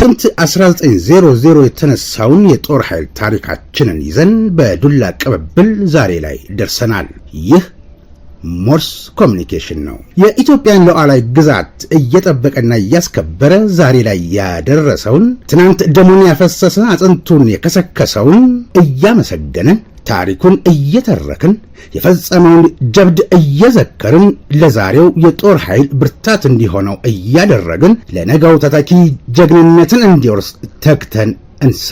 ጥቅምት 1900 የተነሳውን የጦር ኃይል ታሪካችንን ይዘን በዱላ ቅብብል ዛሬ ላይ ደርሰናል። ይህ ሞርስ ኮሙኒኬሽን ነው። የኢትዮጵያን ሉዓላዊ ግዛት እየጠበቀና እያስከበረ ዛሬ ላይ ያደረሰውን ትናንት ደሙን ያፈሰሰ አጥንቱን የከሰከሰውን እያመሰገነ ታሪኩን እየተረክን የፈጸመውን ጀብድ እየዘከርን ለዛሬው የጦር ኃይል ብርታት እንዲሆነው እያደረግን ለነገው ተተኪ ጀግንነትን እንዲወርስ ተግተን እንሳ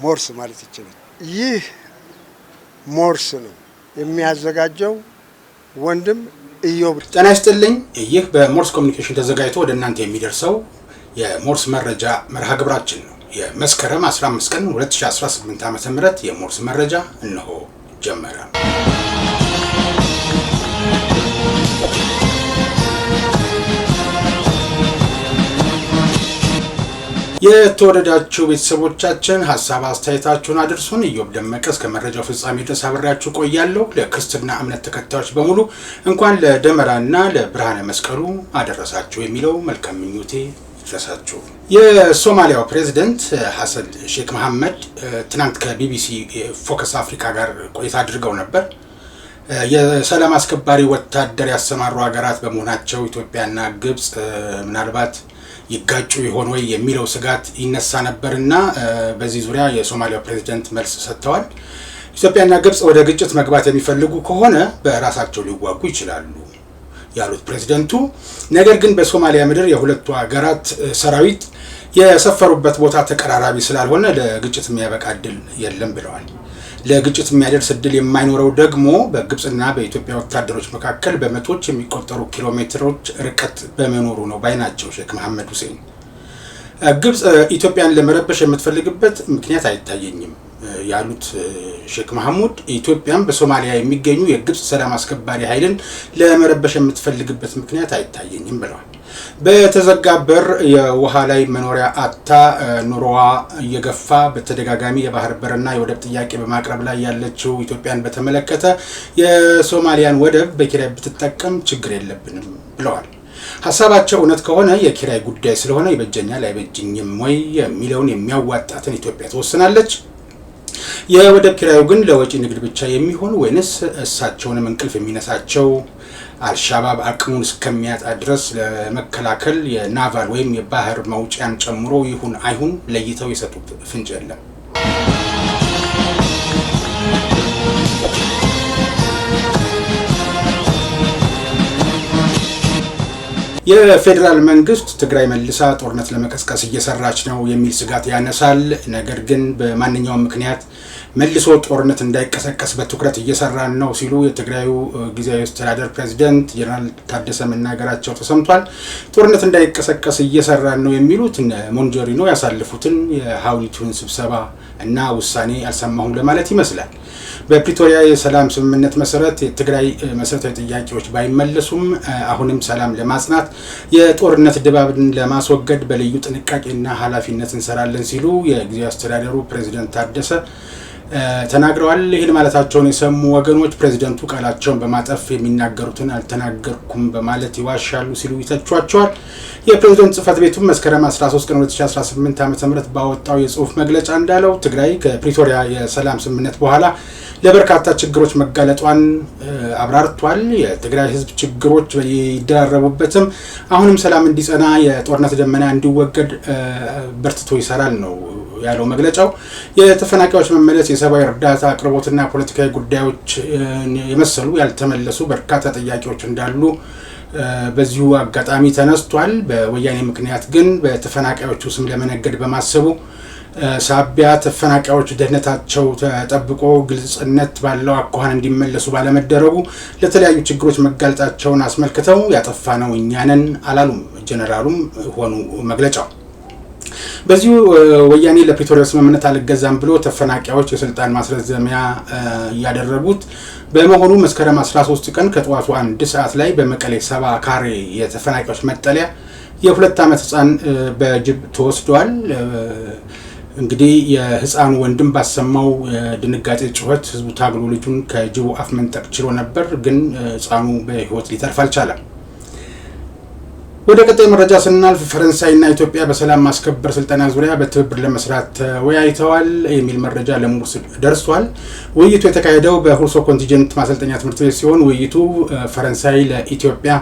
ሞርስ ማለት ይችላል። ይህ ሞርስ ነው የሚያዘጋጀው ወንድም ኢዮብ። ጤና ይስጥልኝ። ይህ በሞርስ ኮሙኒኬሽን ተዘጋጅቶ ወደ እናንተ የሚደርሰው የሞርስ መረጃ መርሃ ግብራችን ነው። የመስከረም 15 ቀን 2018 ዓ.ም የሞርስ መረጃ እነሆ ጀመረ። የተወደዳችሁ ቤተሰቦቻችን ሐሳብ አስተያየታችሁን አድርሱን። ኢዮብ ደመቀ እስከ መረጃው ፍጻሜ ድረስ አብሬያችሁ ቆያለሁ። ለክርስትና እምነት ተከታዮች በሙሉ እንኳን ለደመራና ለብርሃነ መስቀሉ አደረሳችሁ የሚለው መልካም ምኞቴ ይድረሳችሁ። የሶማሊያው ፕሬዝዳንት ሐሰን ሼክ መሐመድ ትናንት ከቢቢሲ ፎከስ አፍሪካ ጋር ቆይታ አድርገው ነበር። የሰላም አስከባሪ ወታደር ያሰማሩ ሀገራት በመሆናቸው ኢትዮጵያና ግብጽ ምናልባት ይጋጩ ይሆን ወይ የሚለው ስጋት ይነሳ ነበርና በዚህ ዙሪያ የሶማሊያው ፕሬዝዳንት መልስ ሰጥተዋል። ኢትዮጵያና ግብጽ ወደ ግጭት መግባት የሚፈልጉ ከሆነ በራሳቸው ሊዋጉ ይችላሉ ያሉት ፕሬዝዳንቱ፣ ነገር ግን በሶማሊያ ምድር የሁለቱ ሀገራት ሰራዊት የሰፈሩበት ቦታ ተቀራራቢ ስላልሆነ ለግጭት የሚያበቃ እድል የለም ብለዋል። ለግጭት የሚያደርስ እድል የማይኖረው ደግሞ በግብጽና በኢትዮጵያ ወታደሮች መካከል በመቶዎች የሚቆጠሩ ኪሎሜትሮች ርቀት በመኖሩ ነው ባይ ናቸው ሼክ መሐመድ ሁሴን። ግብጽ ኢትዮጵያን ለመረበሽ የምትፈልግበት ምክንያት አይታየኝም ያሉት ሼክ መሐሙድ ኢትዮጵያን በሶማሊያ የሚገኙ የግብጽ ሰላም አስከባሪ ኃይልን ለመረበሽ የምትፈልግበት ምክንያት አይታየኝም ብለዋል። በተዘጋ በር የውሃ ላይ መኖሪያ አታ ኑሮዋ እየገፋ በተደጋጋሚ የባህር በርና የወደብ ጥያቄ በማቅረብ ላይ ያለችው ኢትዮጵያን በተመለከተ የሶማሊያን ወደብ በኪራይ ብትጠቀም ችግር የለብንም ብለዋል። ሐሳባቸው እውነት ከሆነ የኪራይ ጉዳይ ስለሆነ ይበጀኛል አይበጅኝም ወይ የሚለውን የሚያዋጣትን ኢትዮጵያ ትወስናለች። የወደብ ኪራዩ ግን ለወጪ ንግድ ብቻ የሚሆን ወይንስ እሳቸውንም እንቅልፍ የሚነሳቸው አልሻባብ አቅሙን እስከሚያጣ ድረስ ለመከላከል የናቫል ወይም የባህር መውጫን ጨምሮ ይሁን አይሁን ለይተው የሰጡት ፍንጭ የለም። የፌደራል መንግስት ትግራይ መልሳ ጦርነት ለመቀስቀስ እየሰራች ነው የሚል ስጋት ያነሳል። ነገር ግን በማንኛውም ምክንያት መልሶ ጦርነት እንዳይቀሰቀስ በትኩረት እየሰራን ነው ሲሉ የትግራዩ ጊዜያዊ አስተዳደር ፕሬዝዳንት ጀነራል ታደሰ መናገራቸው ተሰምቷል። ጦርነት እንዳይቀሰቀስ እየሰራን ነው የሚሉት ሞንጆሪኖ ያሳለፉትን የሀውሊቱን ስብሰባ እና ውሳኔ አልሰማሁም ለማለት ይመስላል። በፕሪቶሪያ የሰላም ስምምነት መሰረት የትግራይ መሰረታዊ ጥያቄዎች ባይመለሱም አሁንም ሰላም ለማጽናት የጦርነት ድባብን ለማስወገድ በልዩ ጥንቃቄና ኃላፊነት እንሰራለን ሲሉ የጊዜያዊ አስተዳደሩ ፕሬዝዳንት ታደሰ ተናግረዋል። ይህን ማለታቸውን የሰሙ ወገኖች ፕሬዝዳንቱ ቃላቸውን በማጠፍ የሚናገሩትን አልተናገርኩም በማለት ይዋሻሉ ሲሉ ይተቿቸዋል። የፕሬዝዳንት ጽህፈት ቤቱም መስከረም 13 ቀን 2018 ዓ.ም ባወጣው የጽሁፍ መግለጫ እንዳለው ትግራይ ከፕሪቶሪያ የሰላም ስምምነት በኋላ ለበርካታ ችግሮች መጋለጧን አብራርቷል። የትግራይ ህዝብ ችግሮች ይደራረቡበትም አሁንም ሰላም እንዲጸና የጦርነት ደመና እንዲወገድ በርትቶ ይሰራል ነው ያለው መግለጫው። የተፈናቃዮች መመለስ፣ የሰብአዊ እርዳታ አቅርቦትና ፖለቲካዊ ጉዳዮች የመሰሉ ያልተመለሱ በርካታ ጥያቄዎች እንዳሉ በዚሁ አጋጣሚ ተነስቷል። በወያኔ ምክንያት ግን በተፈናቃዮቹ ስም ለመነገድ በማሰቡ ሳቢያ ተፈናቃዮች ደህንነታቸው ተጠብቆ ግልጽነት ባለው አኳኋን እንዲመለሱ ባለመደረጉ ለተለያዩ ችግሮች መጋለጣቸውን አስመልክተው ያጠፋነው እኛ ነን አላሉም ጀነራሉም ሆኑ መግለጫው። በዚሁ ወያኔ ለፕሪቶሪያ ስምምነት አልገዛም ብሎ ተፈናቃዮች የስልጣን ማስረዘሚያ ያደረጉት በመሆኑ መስከረም 13 ቀን ከጠዋቱ 1 ሰዓት ላይ በመቀሌ 70 ካሬ የተፈናቃዮች መጠለያ የ2 ዓመት ህፃን በጅብ ተወስዷል። እንግዲህ የህፃኑ ወንድም ባሰማው ድንጋጤ ጩኸት ህዝቡ ታግሎ ልጁን ከጅቡ አፍ መንጠቅ ችሎ ነበር፣ ግን ህፃኑ በህይወት ሊተርፍ አልቻለም። ወደ ቀጣይ መረጃ ስናልፍ ፈረንሳይና ኢትዮጵያ በሰላም ማስከበር ስልጠና ዙሪያ በትብብር ለመስራት ተወያይተዋል የሚል መረጃ ለሞርስ ደርሷል። ውይይቱ የተካሄደው በሁርሶ ኮንቲንጀንት ማሰልጠኛ ትምህርት ቤት ሲሆን ውይይቱ ፈረንሳይ ለኢትዮጵያ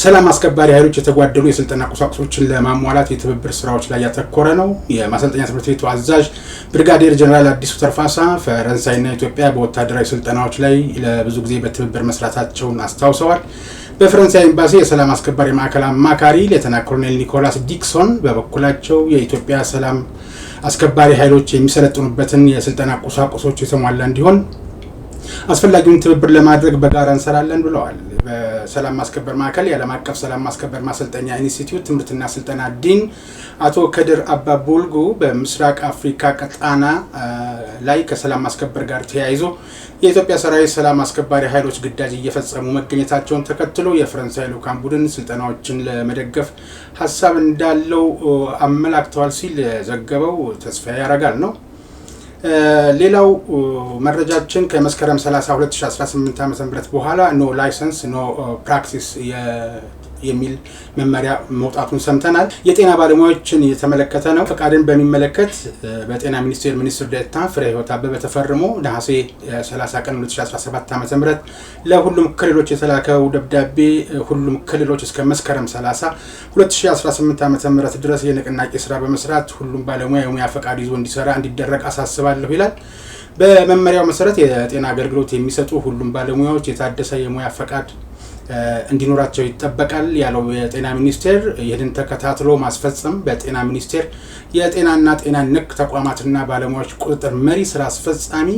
ሰላም አስከባሪ ኃይሎች የተጓደሉ የስልጠና ቁሳቁሶችን ለማሟላት የትብብር ስራዎች ላይ ያተኮረ ነው። የማሰልጠኛ ትምህርት ቤቱ አዛዥ ብርጋዴር ጀነራል አዲሱ ተርፋሳ ፈረንሳይና ኢትዮጵያ በወታደራዊ ስልጠናዎች ላይ ለብዙ ጊዜ በትብብር መስራታቸውን አስታውሰዋል። በፈረንሳይ ኤምባሲ የሰላም አስከባሪ ማዕከል አማካሪ ሌተና ኮሎኔል ኒኮላስ ዲክሶን በበኩላቸው የኢትዮጵያ ሰላም አስከባሪ ኃይሎች የሚሰለጥኑበትን የስልጠና ቁሳቁሶች የተሟላ እንዲሆን አስፈላጊውን ትብብር ለማድረግ በጋራ እንሰራለን ብለዋል። በሰላም ማስከበር ማዕከል የዓለም አቀፍ ሰላም ማስከበር ማሰልጠኛ ኢንስቲትዩት ትምህርትና ስልጠና ዲን አቶ ከድር አባቡልጉ በምስራቅ አፍሪካ ቀጣና ላይ ከሰላም ማስከበር ጋር ተያይዞ የኢትዮጵያ ሰራዊት ሰላም አስከባሪ ኃይሎች ግዳጅ እየፈጸሙ መገኘታቸውን ተከትሎ የፈረንሳይ ልዑካን ቡድን ስልጠናዎችን ለመደገፍ ሀሳብ እንዳለው አመላክተዋል ሲል ዘገበው ተስፋ ያረጋል ነው። ሌላው መረጃችን ከመስከረም 30 2018 ዓ.ም በኋላ ኖ ላይሰንስ ኖ ፕራክቲስ የሚል መመሪያ መውጣቱን ሰምተናል። የጤና ባለሙያዎችን የተመለከተ ነው። ፈቃድን በሚመለከት በጤና ሚኒስቴር ሚኒስትር ዴኤታ ፍሬህይወት አበበ ተፈርሞ ነሐሴ 30 ቀን 2017 ዓ.ም ለሁሉም ክልሎች የተላከው ደብዳቤ ሁሉም ክልሎች እስከ መስከረም 30 2018 ዓ.ም ድረስ የንቅናቄ ስራ በመስራት ሁሉም ባለሙያ የሙያ ፈቃድ ይዞ እንዲሰራ እንዲደረግ አሳስባለሁ ይላል። በመመሪያው መሰረት የጤና አገልግሎት የሚሰጡ ሁሉም ባለሙያዎች የታደሰ የሙያ ፈቃድ እንዲኖራቸው ይጠበቃል ያለው የጤና ሚኒስቴር ይህንን ተከታትሎ ማስፈጸም በጤና ሚኒስቴር የጤናና ጤና ነክ ተቋማትና ባለሙያዎች ቁጥጥር መሪ ስራ አስፈጻሚ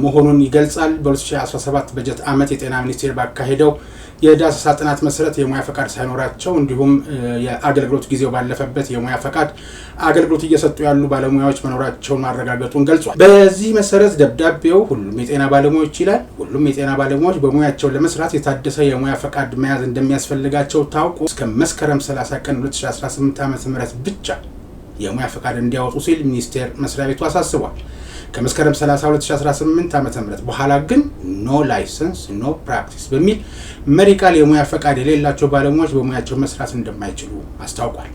መሆኑን ይገልጻል። በ2017 በጀት ዓመት የጤና ሚኒስቴር ባካሄደው የዳሰሳ ጥናት መሰረት የሙያ ፈቃድ ሳይኖራቸው እንዲሁም የአገልግሎት ጊዜው ባለፈበት የሙያ ፈቃድ አገልግሎት እየሰጡ ያሉ ባለሙያዎች መኖራቸውን ማረጋገጡን ገልጿል። በዚህ መሰረት ደብዳቤው ሁሉም የጤና ባለሙያዎች ይላል። ሁሉም የጤና ባለሙያዎች በሙያቸው ለመስራት የታደሰ የሙያ ፈቃድ መያዝ እንደሚያስፈልጋቸው ታውቆ እስከ መስከረም 30 ቀን 2018 ዓ.ም ብቻ የሙያ ፈቃድ እንዲያወጡ ሲል ሚኒስቴር መስሪያ ቤቱ አሳስቧል። ከመስከረም 30 2018 ዓ.ም በኋላ ግን ኖ ላይሰንስ ኖ ፕራክቲስ በሚል መሪ ቃል የሙያ ፈቃድ የሌላቸው ባለሙያዎች በሙያቸው መስራት እንደማይችሉ አስታውቋል።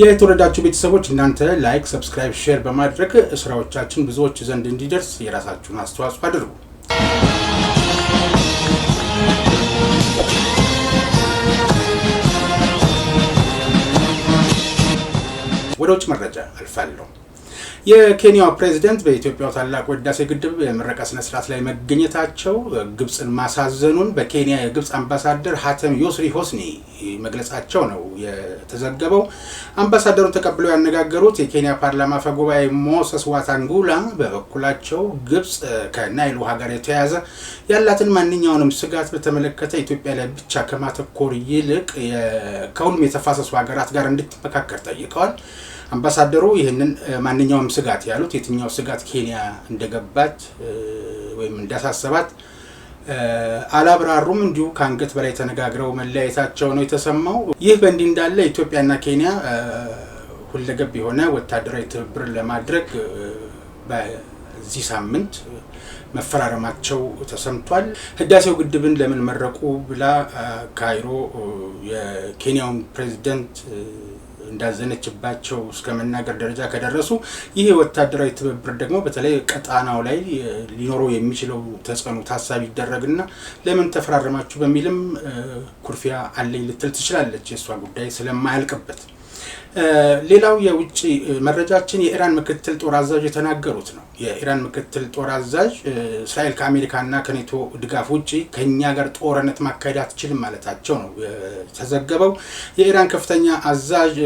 የተወደዳችሁ ቤተሰቦች እናንተ ላይክ፣ ሰብስክራይብ፣ ሼር በማድረግ ስራዎቻችን ብዙዎች ዘንድ እንዲደርስ የራሳችሁን አስተዋጽኦ አድርጉ። ወደ ውጭ መረጃ አልፋለሁ። የኬንያው ፕሬዝዳንት በኢትዮጵያው ታላቁ ህዳሴ ግድብ የምረቃ ስነ ስርዓት ላይ መገኘታቸው ግብጽን ማሳዘኑን በኬንያ የግብጽ አምባሳደር ሀተም ዮስሪ ሆስኒ መግለጻቸው ነው የተዘገበው። አምባሳደሩን ተቀብለው ያነጋገሩት የኬንያ ፓርላማ አፈ ጉባኤ ሞሰስ ዋታንጉላ በበኩላቸው ግብጽ ከናይል ውሃ ጋር የተያያዘ ያላትን ማንኛውንም ስጋት በተመለከተ ኢትዮጵያ ላይ ብቻ ከማተኮር ይልቅ ከሁሉም የተፋሰሱ ሀገራት ጋር እንድትመካከር ጠይቀዋል። አምባሳደሩ ይህንን ማንኛውም ስጋት ያሉት የትኛው ስጋት ኬንያ እንደገባት ወይም እንዳሳሰባት አላብራሩም። እንዲሁ ከአንገት በላይ ተነጋግረው መለያየታቸው ነው የተሰማው። ይህ በእንዲህ እንዳለ ኢትዮጵያና ኬንያ ሁለገብ የሆነ ወታደራዊ ትብብር ለማድረግ በዚህ ሳምንት መፈራረማቸው ተሰምቷል። ህዳሴው ግድብን ለምን መረቁ ብላ ካይሮ የኬንያውን ፕሬዝዳንት እንዳዘነችባቸው እስከ መናገር ደረጃ ከደረሱ ይህ ወታደራዊ ትብብር ደግሞ በተለይ ቀጣናው ላይ ሊኖረው የሚችለው ተጽዕኖ ታሳቢ ይደረግና ለምን ተፈራረማችሁ በሚልም ኩርፊያ አለኝ ልትል ትችላለች። የሷ ጉዳይ ስለማያልቅበት ሌላው የውጭ መረጃችን የኢራን ምክትል ጦር አዛዥ የተናገሩት ነው። የኢራን ምክትል ጦር አዛዥ እስራኤል ከአሜሪካና ከኔቶ ድጋፍ ውጪ ከኛ ጋር ጦርነት ማካሄድ አትችልም ማለታቸው ነው የተዘገበው። የኢራን ከፍተኛ አዛዥ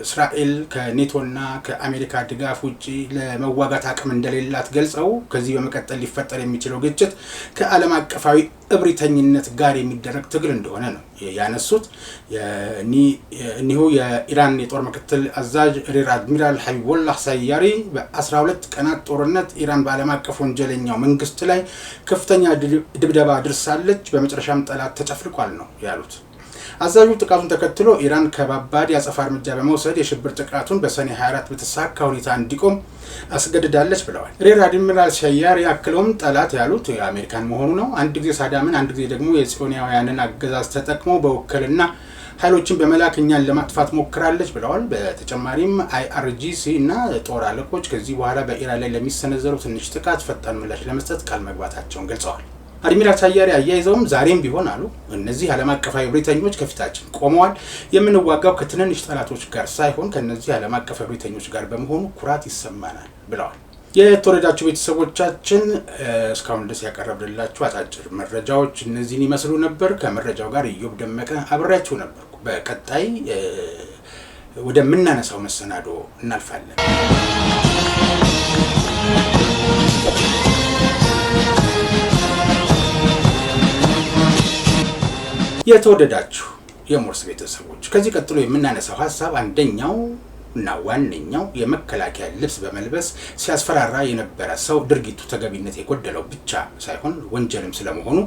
እስራኤል ከኔቶና ከአሜሪካ ድጋፍ ውጪ ለመዋጋት አቅም እንደሌላት ገልጸው ከዚህ በመቀጠል ሊፈጠር የሚችለው ግጭት ከዓለም አቀፋዊ እብሪተኝነት ጋር የሚደረግ ትግል እንደሆነ ነው ያነሱት። እኒሁ የኢራን የጦር ምክትል አዛዥ ሪር አድሚራል ሀቢቡላህ ሳያሪ በ12 ቀናት ጦርነት ኢራን በዓለም አቀፍ ወንጀለኛው መንግስት ላይ ከፍተኛ ድብደባ አድርሳለች፣ በመጨረሻም ጠላት ተጨፍልቋል ነው ያሉት። አዛዡ ጥቃቱን ተከትሎ ኢራን ከባባድ የአጸፋ እርምጃ በመውሰድ የሽብር ጥቃቱን በሰኔ 24 በተሳካ ሁኔታ እንዲቆም አስገድዳለች ብለዋል። ሪር አድሚራል ሳያሪ አክለውም ጠላት ያሉት የአሜሪካን መሆኑ ነው አንድ ጊዜ ሳዳምን አንድ ጊዜ ደግሞ የጽዮናውያንን አገዛዝ ተጠቅሞ በውክልና ኃይሎችን በመላክ እኛን ለማጥፋት ሞክራለች ብለዋል። በተጨማሪም አይአርጂሲ እና ጦር አለቆች ከዚህ በኋላ በኢራን ላይ ለሚሰነዘሩ ትንሽ ጥቃት ፈጣን ምላሽ ለመስጠት ቃል መግባታቸውን ገልጸዋል። አድሚራል ሳያሪ አያይዘውም ዛሬም ቢሆን አሉ እነዚህ ዓለም አቀፋዊ እብሪተኞች ከፊታችን ቆመዋል። የምንዋጋው ከትንንሽ ጠላቶች ጋር ሳይሆን ከነዚህ ዓለም አቀፍ እብሪተኞች ጋር በመሆኑ ኩራት ይሰማናል ብለዋል። የተወደዳችሁ ቤተሰቦቻችን እስካሁን ድረስ ያቀረብንላችሁ አጫጭር መረጃዎች እነዚህን ይመስሉ ነበር። ከመረጃው ጋር ኢዮብ ደመቀ አብሬያችሁ ነበርኩ። በቀጣይ ወደምናነሳው መሰናዶ እናልፋለን። የተወደዳችሁ የሞርስ ቤተሰቦች ከዚህ ቀጥሎ የምናነሳው ሀሳብ አንደኛው እና ዋነኛው የመከላከያ ልብስ በመልበስ ሲያስፈራራ የነበረ ሰው ድርጊቱ ተገቢነት የጎደለው ብቻ ሳይሆን ወንጀልም ስለመሆኑ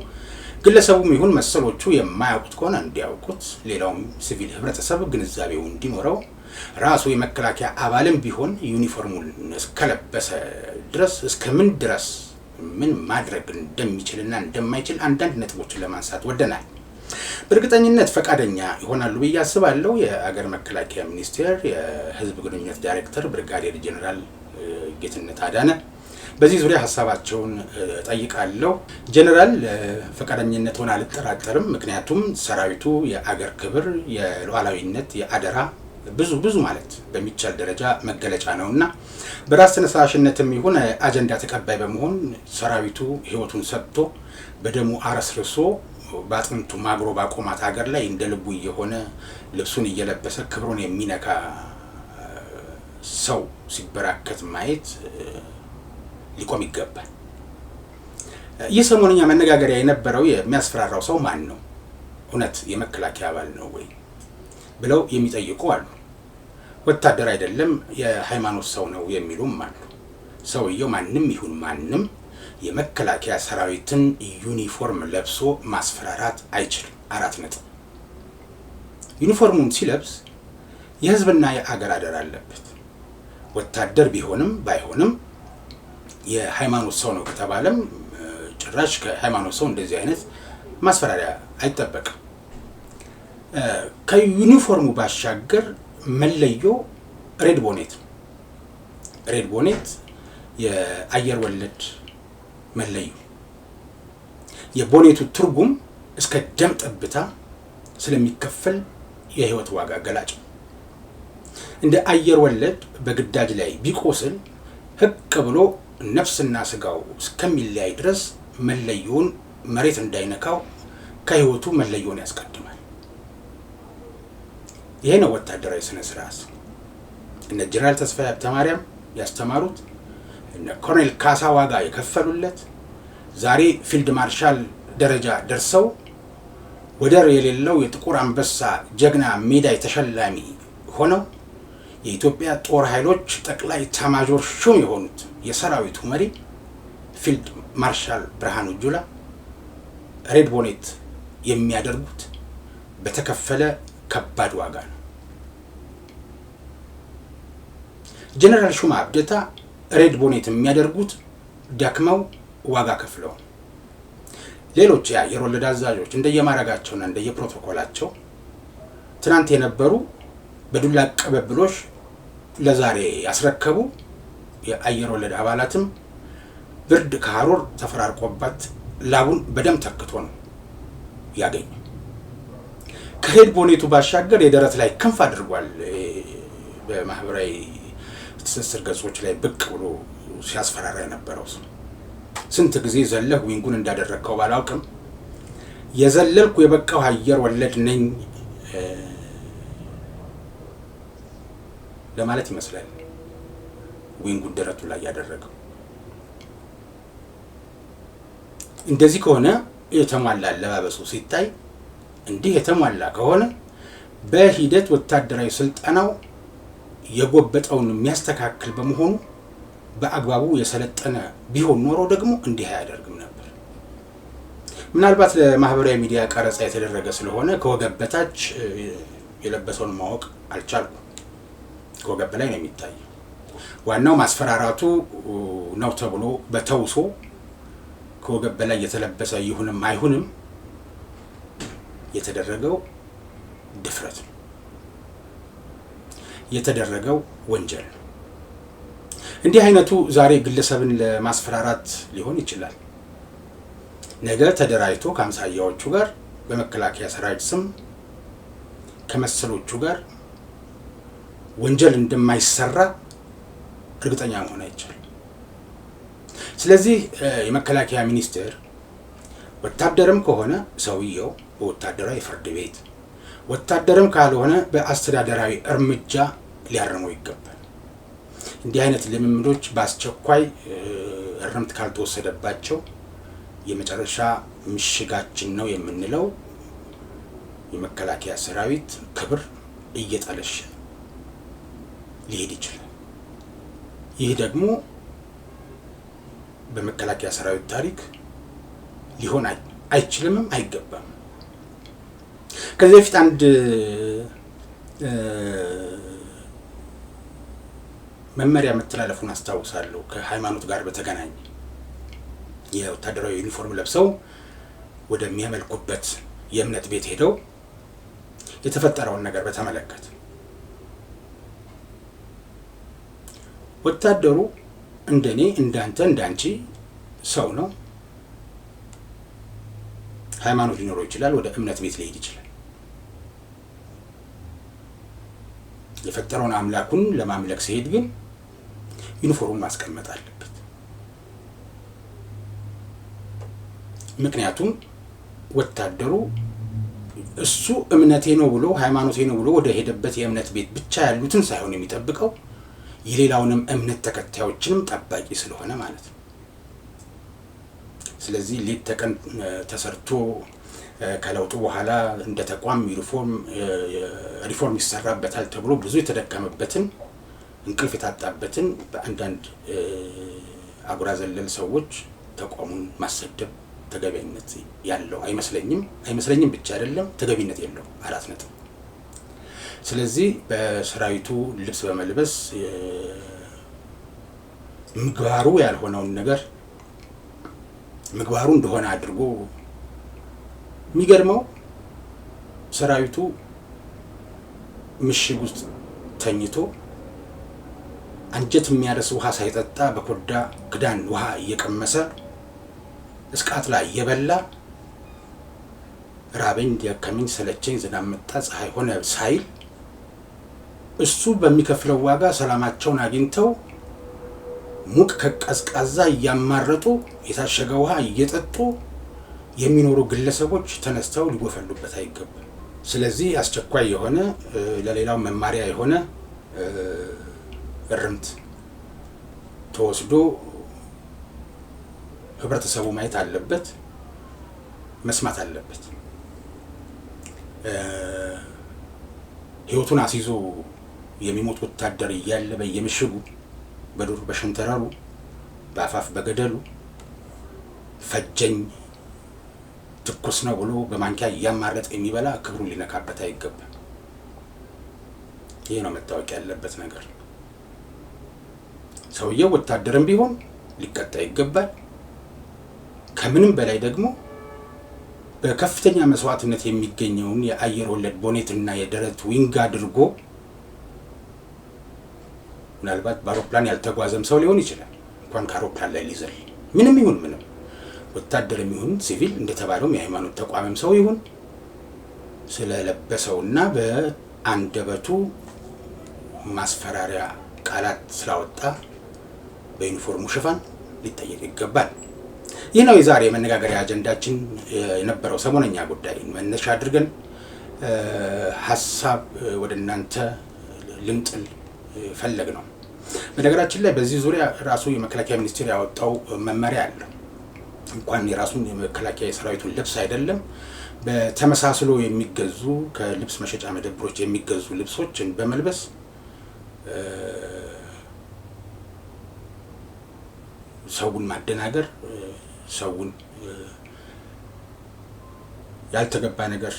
ግለሰቡም ይሁን መሰሎቹ የማያውቁት ከሆነ እንዲያውቁት፣ ሌላውም ሲቪል ህብረተሰብ ግንዛቤው እንዲኖረው ራሱ የመከላከያ አባልም ቢሆን ዩኒፎርሙን እስከለበሰ ድረስ እስከምን ድረስ ምን ማድረግ እንደሚችልና እንደማይችል አንዳንድ ነጥቦችን ለማንሳት ወደናል። በእርግጠኝነት ፈቃደኛ ይሆናሉ ብዬ አስባለሁ። የአገር መከላከያ ሚኒስቴር የህዝብ ግንኙነት ዳይሬክተር ብርጋዴር ጄኔራል ጌትነት አዳነ በዚህ ዙሪያ ሀሳባቸውን ጠይቃለሁ። ጄኔራል ፈቃደኝነቱን አልጠራጠርም። ምክንያቱም ሰራዊቱ የአገር ክብር፣ የሉዓላዊነት፣ የአደራ ብዙ ማለት በሚቻል ደረጃ መገለጫ ነውና በራስ ተነሳሽነትም ይሁን አጀንዳ ተቀባይ በመሆን ሰራዊቱ ህይወቱን ሰጥቶ በደሙ አረስርሶ በአጥንቱ ማግሮ ባቆማት ሀገር ላይ እንደ ልቡ የሆነ ልብሱን እየለበሰ ክብሩን የሚነካ ሰው ሲበራከት ማየት ሊቆም ይገባል። ይህ ሰሞንኛ መነጋገሪያ የነበረው የሚያስፈራራው ሰው ማን ነው? እውነት የመከላከያ አባል ነው ወይ ብለው የሚጠይቁ አሉ። ወታደር አይደለም የሃይማኖት ሰው ነው የሚሉም አሉ። ሰውየው ማንም ይሁን ማንም የመከላከያ ሰራዊትን ዩኒፎርም ለብሶ ማስፈራራት አይችልም። 4 ነጥብ። ዩኒፎርሙን ሲለብስ የህዝብና የአገር አደራ አለበት። ወታደር ቢሆንም ባይሆንም የሃይማኖት ሰው ነው ከተባለም ጭራሽ ከሃይማኖት ሰው እንደዚህ አይነት ማስፈራሪያ አይጠበቅም። ከዩኒፎርሙ ባሻገር መለዮ ሬድ ቦኔት የአየር ወለድ መለዩ። የቦኔቱ ትርጉም እስከ ደም ጠብታ ስለሚከፈል የህይወት ዋጋ ገላጭ። እንደ አየር ወለድ በግዳጅ ላይ ቢቆስል ህቅ ብሎ ነፍስና ስጋው እስከሚለያይ ድረስ መለዮውን መሬት እንዳይነካው ከህይወቱ መለዮውን ያስቀድማል። ይሄ ነው ወታደራዊ ስነ ስርዓት። እነ ጀነራል ተስፋዬ ሀብተማርያም ያስተማሩት፣ እነ ኮሎኔል ካሳ ዋጋ የከፈሉለት፣ ዛሬ ፊልድ ማርሻል ደረጃ ደርሰው ወደር የሌለው የጥቁር አንበሳ ጀግና ሜዳይ ተሸላሚ ሆነው የኢትዮጵያ ጦር ኃይሎች ጠቅላይ ኤታማዦር ሹም የሆኑት የሰራዊቱ መሪ ፊልድ ማርሻል ብርሃኑ ጁላ ሬድ ቦኔት የሚያደርጉት በተከፈለ ከባድ ዋጋ ነው። ጀነራል ሹማ አብደታ ሬድ ቦኔት የሚያደርጉት ደክመው ዋጋ ከፍለው። ሌሎች የአየር ወለድ አዛዦች እንደየማረጋቸውና እንደየፕሮቶኮላቸው ትናንት የነበሩ በዱላ ቀበብሎሽ ለዛሬ ያስረከቡ የአየር ወለድ አባላትም ብርድ ከሐሩር ተፈራርቆባት ላቡን በደም ተክቶ ነው ያገኙ። ከሬድ ቦኔቱ ባሻገር የደረት ላይ ክንፍ አድርጓል በማህበራዊ ትስስር ገጾች ላይ ብቅ ብሎ ሲያስፈራራ የነበረው ሰው ስንት ጊዜ ዘለህ ዊንጉን እንዳደረከው ባላውቅም የዘለልኩ የበቃው አየር ወለድ ነኝ ለማለት ይመስላል ዊንጉን ደረቱ ላይ ያደረገው። እንደዚህ ከሆነ የተሟላ አለባበሱ ሲታይ እንዲህ የተሟላ ከሆነ በሂደት ወታደራዊ ስልጠናው የጎበጠውን የሚያስተካክል በመሆኑ በአግባቡ የሰለጠነ ቢሆን ኖሮ ደግሞ እንዲህ አያደርግም ነበር። ምናልባት ለማህበራዊ ሚዲያ ቀረጻ የተደረገ ስለሆነ ከወገብ በታች የለበሰውን ማወቅ አልቻልኩም። ከወገብ በላይ ነው የሚታየው። ዋናው ማስፈራራቱ ነው ተብሎ በተውሶ ከወገብ በላይ የተለበሰ ይሁንም አይሁንም የተደረገው ድፍረት ነው፣ የተደረገው ወንጀል ነው። እንዲህ አይነቱ ዛሬ ግለሰብን ለማስፈራራት ሊሆን ይችላል። ነገ ተደራጅቶ ከአምሳያዎቹ ጋር በመከላከያ ሰራዊት ስም ከመሰሎቹ ጋር ወንጀል እንደማይሰራ እርግጠኛ መሆን አይቻልም። ስለዚህ የመከላከያ ሚኒስቴር ወታደርም ከሆነ ሰውየው በወታደራዊ ፍርድ ቤት፣ ወታደርም ካልሆነ በአስተዳደራዊ እርምጃ ሊያርመው ይገባል። እንዲህ አይነት ልምምዶች በአስቸኳይ እርምት ካልተወሰደባቸው የመጨረሻ ምሽጋችን ነው የምንለው የመከላከያ ሰራዊት ክብር እየጠለሸ ሊሄድ ይችላል። ይህ ደግሞ በመከላከያ ሰራዊት ታሪክ ሊሆን አይችልምም አይገባም። ከዚህ በፊት አንድ መመሪያ መተላለፉን አስታውሳለሁ። ከሃይማኖት ጋር በተገናኘ የወታደራዊ ዩኒፎርም ለብሰው ወደሚያመልኩበት የእምነት ቤት ሄደው የተፈጠረውን ነገር በተመለከተ ወታደሩ እንደኔ እንዳንተ እንዳንቺ ሰው ነው። ሃይማኖት ሊኖረው ይችላል፣ ወደ እምነት ቤት ሊሄድ ይችላል። የፈጠረውን አምላኩን ለማምለክ ሲሄድ ግን ዩኒፎርሙን ማስቀመጥ አለበት። ምክንያቱም ወታደሩ እሱ እምነቴ ነው ብሎ ሃይማኖቴ ነው ብሎ ወደ ሄደበት የእምነት ቤት ብቻ ያሉትን ሳይሆን የሚጠብቀው የሌላውንም እምነት ተከታዮችንም ጠባቂ ስለሆነ ማለት ነው። ስለዚህ ሌት ተቀን ተሰርቶ ከለውጡ በኋላ እንደ ተቋም ሪፎርም ይሰራበታል ተብሎ ብዙ የተደከመበትን እንቅልፍ የታጣበትን በአንዳንድ አጉራ ዘለል ሰዎች ተቋሙን ማሰደብ ተገቢነት ያለው አይመስለኝም ብቻ አይደለም ተገቢነት የለው 4 ነጥብ። ስለዚህ በሰራዊቱ ልብስ በመልበስ ምግባሩ ያልሆነውን ነገር ምግባሩ እንደሆነ አድርጎ የሚገርመው ሰራዊቱ ምሽግ ውስጥ ተኝቶ አንጀት የሚያረስ ውሃ ሳይጠጣ በኮዳ ክዳን ውሃ እየቀመሰ እስቃት ላይ እየበላ ራበኝ ደከመኝ ሰለቸኝ ዝናብ መጣ ፀሐይ ሆነ ሳይል እሱ በሚከፍለው ዋጋ ሰላማቸውን አግኝተው ሙቅ ከቀዝቃዛ እያማረጡ የታሸገ ውሃ እየጠጡ የሚኖሩ ግለሰቦች ተነስተው ሊጎፈሉበት አይገባም። ስለዚህ አስቸኳይ የሆነ ለሌላው መማሪያ የሆነ እርምት ተወስዶ ህብረተሰቡ ማየት አለበት፣ መስማት አለበት። ህይወቱን አስይዞ የሚሞት ወታደር እያለ በየምሽጉ በዱር በሸንተረሩ በአፋፍ በገደሉ ፈጀኝ ትኩስ ነው ብሎ በማንኪያ እያማረጠ የሚበላ ክብሩን ሊነካበት አይገባም። ይሄ ነው መታወቅ ያለበት ነገር። ሰውየው ወታደርም ቢሆን ሊቀጣ ይገባል። ከምንም በላይ ደግሞ በከፍተኛ መስዋዕትነት የሚገኘውን የአየር ወለድ ቦኔትና የደረት ዊንግ አድርጎ ምናልባት በአውሮፕላን ያልተጓዘም ሰው ሊሆን ይችላል። እንኳን ከአውሮፕላን ላይ ሊዘል ምንም ይሁን ምንም ወታደርም ይሁን ሲቪል እንደተባለውም የሃይማኖት ተቋምም ሰው ይሁን ስለለበሰውና በአንደበቱ ማስፈራሪያ ቃላት ስላወጣ በዩኒፎርሙ ሽፋን ሊጠየቅ ይገባል። ይህ ነው የዛሬ የመነጋገሪያ አጀንዳችን የነበረው ሰሞነኛ ጉዳይ መነሻ አድርገን ሀሳብ ወደ እናንተ ልንጥል ፈለግ ነው። በነገራችን ላይ በዚህ ዙሪያ ራሱ የመከላከያ ሚኒስቴር ያወጣው መመሪያ አለ። እንኳን የራሱን የመከላከያ የሰራዊቱን ልብስ አይደለም በተመሳስሎ የሚገዙ ከልብስ መሸጫ መደብሮች የሚገዙ ልብሶችን በመልበስ ሰውን ማደናገር፣ ሰውን ያልተገባ ነገር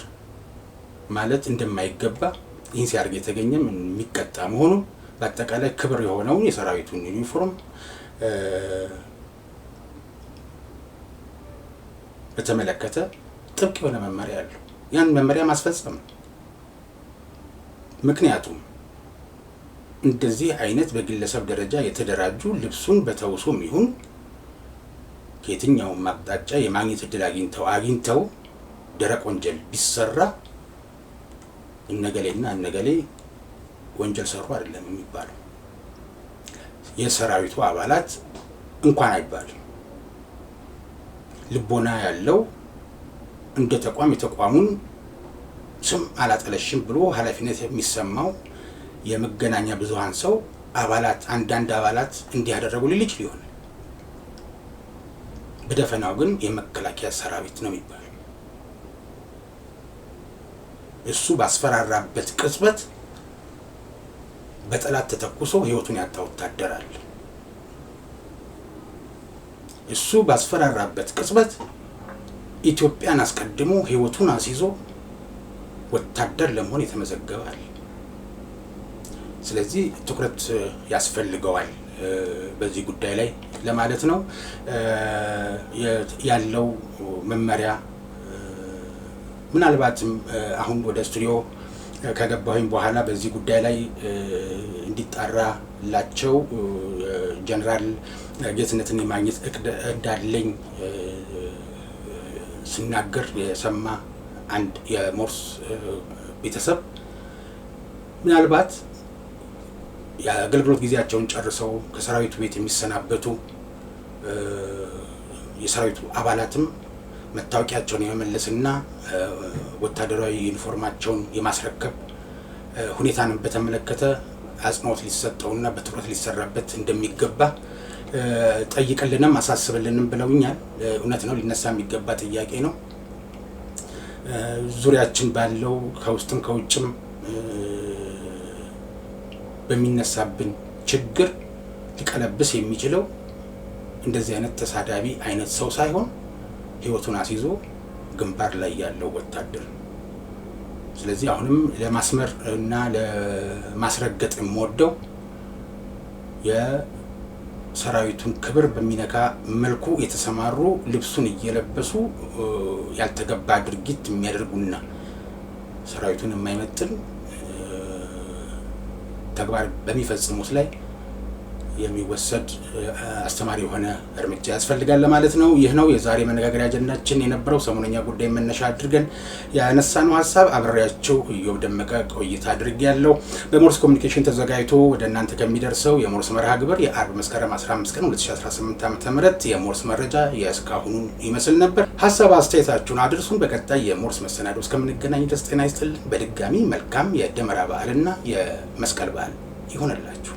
ማለት እንደማይገባ ይህን ሲያርግ የተገኘም የሚቀጣ መሆኑ በአጠቃላይ ክብር የሆነውን የሰራዊቱን ዩኒፎርም በተመለከተ ጥብቅ የሆነ መመሪያ አለው። ያን መመሪያ ማስፈጸም ነው። ምክንያቱም እንደዚህ አይነት በግለሰብ ደረጃ የተደራጁ ልብሱን በተውሶም ይሁን ከየትኛውም አቅጣጫ የማግኘት እድል አግኝተው ደረቅ ወንጀል ቢሰራ እነገሌና እነገሌ ወንጀል ሰሩ አይደለም የሚባለው። የሰራዊቱ አባላት እንኳን አይባልም። ልቦና ያለው እንደ ተቋም የተቋሙን ስም አላጠለሽም ብሎ ኃላፊነት የሚሰማው የመገናኛ ብዙሃን ሰው አባላት አንዳንድ አባላት እንዲያደርጉ ሊልጅ ሊሆን በደፈናው ግን የመከላከያ ሰራዊት ነው የሚባለው። እሱ ባስፈራራበት ቅጽበት በጠላት ተተኩሶ ህይወቱን ያጣ ወታደር አለ። እሱ ባስፈራራበት ቅጽበት ኢትዮጵያን አስቀድሞ ህይወቱን አስይዞ ወታደር ለመሆን የተመዘገበ አለ። ስለዚህ ትኩረት ያስፈልገዋል በዚህ ጉዳይ ላይ ለማለት ነው። ያለው መመሪያ ምናልባትም አሁን ወደ ስቱዲዮ ከገባሁኝ በኋላ በዚህ ጉዳይ ላይ እንዲጣራላቸው ጀነራል ጌትነትን የማግኘት እቅድ እንዳለኝ ሲናገር የሰማ አንድ የሞርስ ቤተሰብ ምናልባት የአገልግሎት ጊዜያቸውን ጨርሰው ከሰራዊቱ ቤት የሚሰናበቱ የሰራዊቱ አባላትም መታወቂያቸውን የመመለስና ወታደራዊ ዩኒፎርማቸውን የማስረከብ ሁኔታን በተመለከተ አጽንኦት ሊሰጠውና በትኩረት ሊሰራበት እንደሚገባ ጠይቀልንም አሳስበልንም ብለውኛል። እውነት ነው፣ ሊነሳ የሚገባ ጥያቄ ነው። ዙሪያችን ባለው ከውስጥም ከውጭም በሚነሳብን ችግር ሊቀለብስ የሚችለው እንደዚህ አይነት ተሳዳቢ አይነት ሰው ሳይሆን ህይወቱን አስይዞ ግንባር ላይ ያለው ወታደር። ስለዚህ አሁንም ለማስመር እና ለማስረገጥ የምወደው የሰራዊቱን ክብር በሚነካ መልኩ የተሰማሩ ልብሱን እየለበሱ ያልተገባ ድርጊት የሚያደርጉና ሰራዊቱን የማይመጥን ተግባር በሚፈጽሙት ላይ የሚወሰድ አስተማሪ የሆነ እርምጃ ያስፈልጋል ለማለት ነው። ይህ ነው የዛሬ መነጋገሪያ አጀንዳችን የነበረው። ሰሞነኛ ጉዳይ መነሻ አድርገን ያነሳነው ሀሳብ አብሬያቸው ኢዮብ ደመቀ ቆይታ አድርጌያለሁ። በሞርስ ኮሚኒኬሽን ተዘጋጅቶ ወደ እናንተ ከሚደርሰው የሞርስ መርሃ ግብር የአርብ መስከረም 15 ቀን 2018 ዓ.ም የሞርስ መረጃ የእስካሁኑን ይመስል ነበር። ሀሳብ አስተያየታችሁን አድርሱን። በቀጣይ የሞርስ መሰናዶ እስከምንገናኝ ድረስ ጤና ይስጥልን። በድጋሚ መልካም የደመራ በዓልና የመስቀል በዓል ይሆንላችሁ።